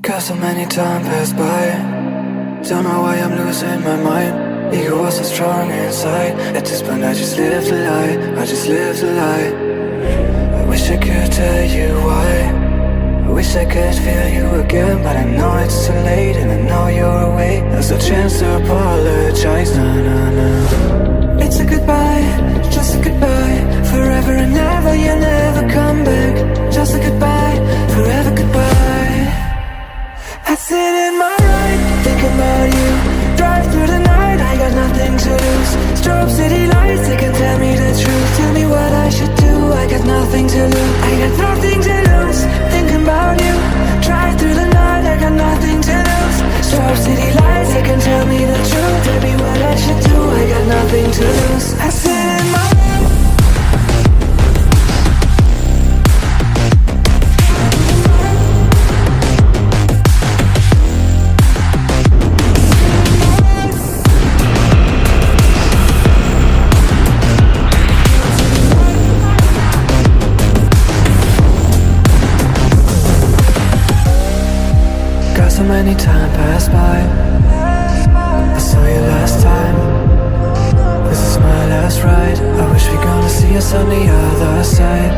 Got so many time pass by. Don't know why I'm losing my mind. Ego was so strong inside. At this point I just live the lie. I just live the lie. I wish I could tell you why. I wish I could feel you again, but I know it's too late, and I know you're away. There's no chance to apologize, no, no, no. It's a goodbye, just a goodbye. Forever and ever, you'll never come back. Just a goodbye, forever goodbye. I sit in my ride, think about you. Drive through the night, I got nothing to lose. Strobe city lights, they can tell me the truth. Tell me what I should do, I got nothing to lose. I got nothing to lose, thinking about you. Drive through the night, I got nothing to lose. Strobe city lights, they can tell me the truth. Tell me what I should do, I got nothing to lose. I sit in my so many time passed by. I saw you last time. This is my last ride. I wish we're gonna see us on the other side.